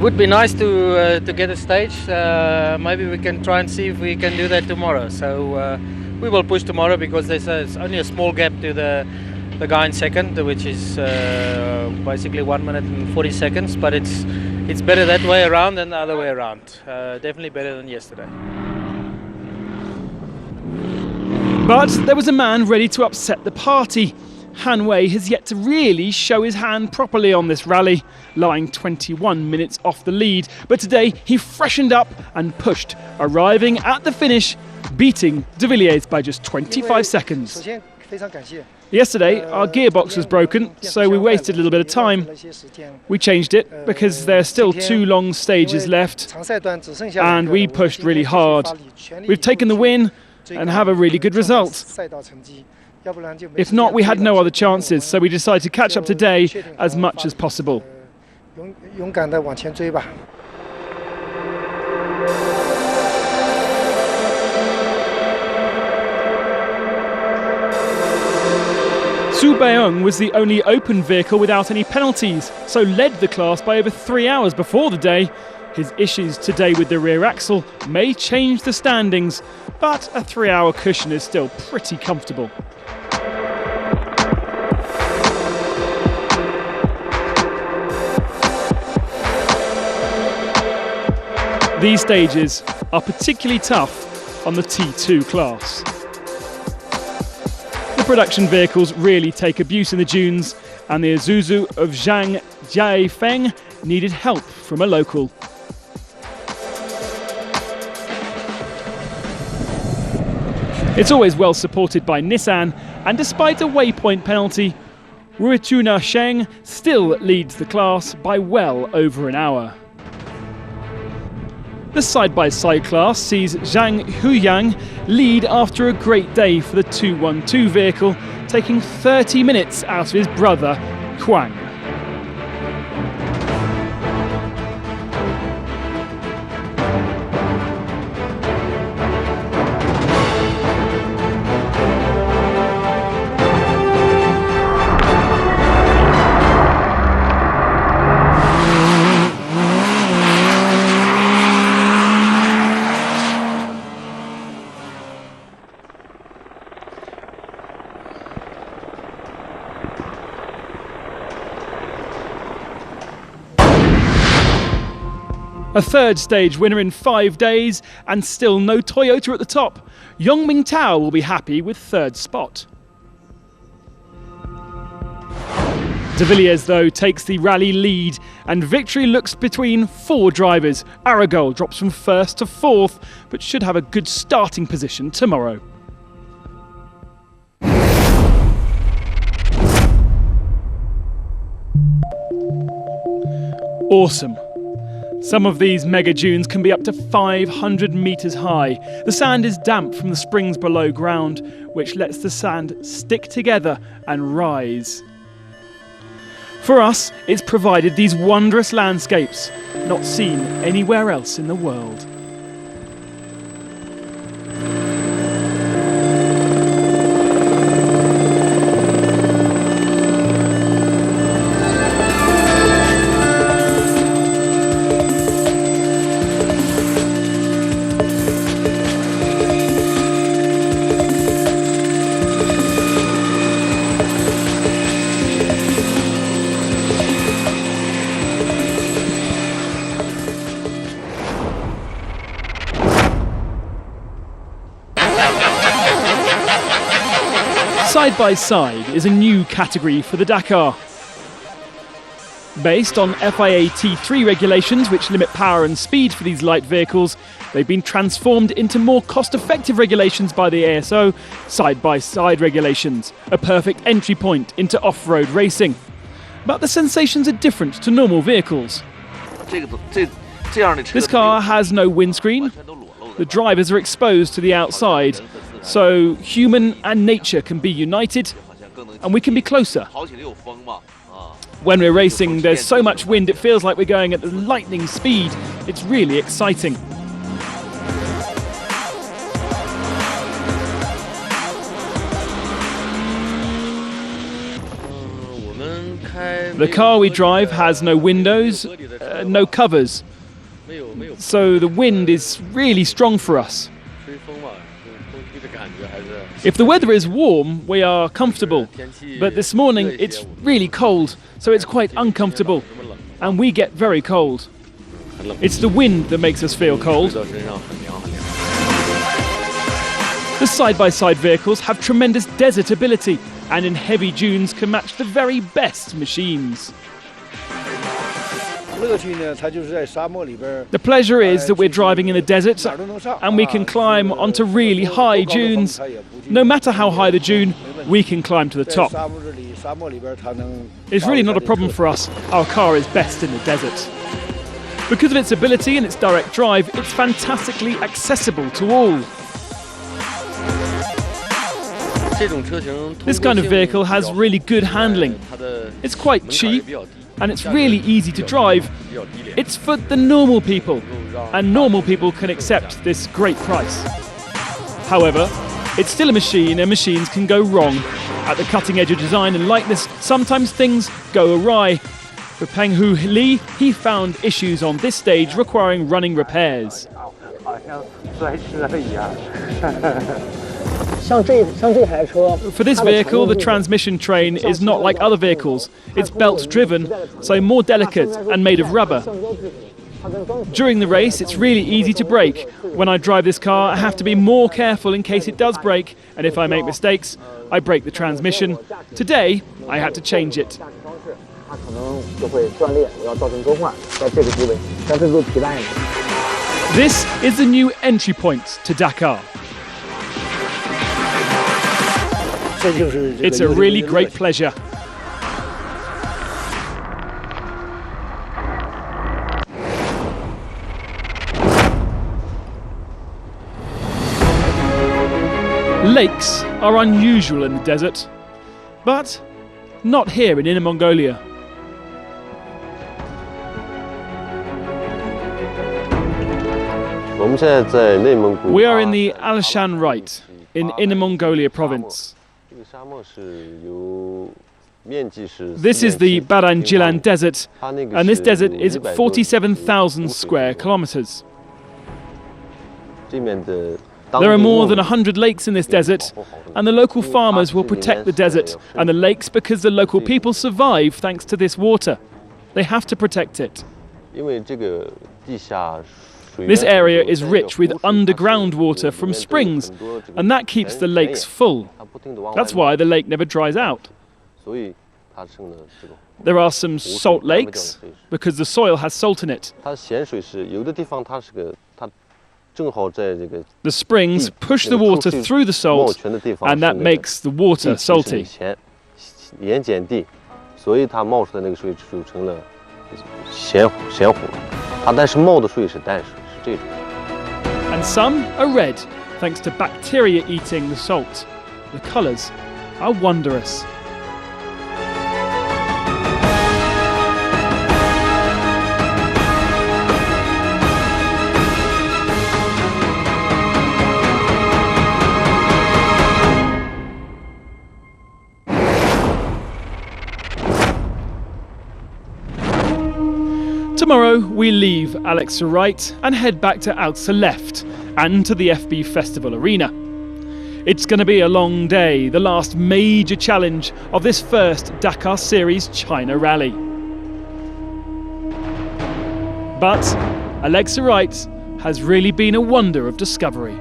Would be nice to get a stage. Maybe we can try and see if we can do that tomorrow. So we will push tomorrow because there's only a small gap to the guy in second, which is basically 1 minute and 40 seconds. But it's better that way around than the other way around. Definitely better than yesterday. But there was a man ready to upset the party. Han Wei has yet to really show his hand properly on this rally, lying 21 minutes off the lead. But today he freshened up and pushed, arriving at the finish, beating De Villiers by just 25 seconds. Yesterday, our gearbox was broken, so we wasted a little bit of time. We changed it because there are still 2 long stages left, and we pushed really hard. We've taken the win and have a really good result. If not, we had no other chances, so we decided to catch up today as much as possible. Su Beong was the only open vehicle without any penalties, so led the class by over 3 hours before the day. His issues today with the rear axle may change the standings, but a 3-hour cushion is still pretty comfortable. These stages are particularly tough on the T2 class. The production vehicles really take abuse in the dunes, and the Isuzu of Zhang Jiafeng needed help from a local. It's always well supported by Nissan, and despite a waypoint penalty, Ruituna Sheng still leads the class by well over an hour. The side-by-side class sees Zhang Huyang lead after a great day for the 212 vehicle, taking 30 minutes out of his brother, Quang. A third stage winner in 5 days, and still no Toyota at the top. Yongming Tao will be happy with third spot. De Villiers, though, takes the rally lead, and victory looks between 4 drivers. Aragol drops from first to fourth, but should have a good starting position tomorrow. Awesome. Some of these mega dunes can be up to 500 metres high. The sand is damp from the springs below ground, which lets the sand stick together and rise. For us, it's provided these wondrous landscapes, not seen anywhere else in the world. Side-by-side is a new category for the Dakar. Based on FIA T3 regulations, which limit power and speed for these light vehicles, they've been transformed into more cost-effective regulations by the ASO, side-by-side regulations, a perfect entry point into off-road racing. But the sensations are different to normal vehicles. This car has no windscreen. The drivers are exposed to the outside, so human and nature can be united, and we can be closer. When we're racing, there's so much wind it feels like we're going at lightning speed. It's really exciting. The car we drive has no windows, no covers, so the wind is really strong for us. If the weather is warm, we are comfortable, but this morning it's really cold, so it's quite uncomfortable, and we get very cold. It's the wind that makes us feel cold. The side-by-side vehicles have tremendous desert ability, and in heavy dunes can match the very best machines. The pleasure is that we're driving in the desert and we can climb onto really high dunes. No matter how high the dune, we can climb to the top. It's really not a problem for us. Our car is best in the desert. Because of its ability and its direct drive, it's fantastically accessible to all. This kind of vehicle has really good handling. It's quite cheap and it's really easy to drive. It's for the normal people, and normal people can accept this great price. However, it's still a machine and machines can go wrong. At the cutting edge of design and lightness, sometimes things go awry. For Penghu Li, he found issues on this stage requiring running repairs. For this vehicle, the transmission train is not like other vehicles. It's belt-driven, so more delicate and made of rubber. During the race, it's really easy to brake. When I drive this car, I have to be more careful in case it does break, and if I make mistakes, I break the transmission. Today, I had to change it. This is the new entry point to Dakar. It's a really great pleasure. Lakes are unusual in the desert, but not here in Inner Mongolia. We are in the Alshan Rite in Inner Mongolia province. This is the Barangilan Desert, and this desert is 47,000 square kilometers. There are more than 100 lakes in this desert, and the local farmers will protect the desert and the lakes because the local people survive thanks to this water. They have to protect it. This area is rich with underground water from springs, and that keeps the lakes full. That's why the lake never dries out. There are some salt lakes, because the soil has salt in it. The springs push the water through the salt, and that makes the water salty. And some are red, thanks to bacteria eating the salt. The colours are wondrous. Tomorrow we leave Alexa Wright and head back to Alxaleft and to the FB Festival Arena. It's going to be a long day, the last major challenge of this first Dakar Series China Rally. But Alexa Wright has really been a wonder of discovery.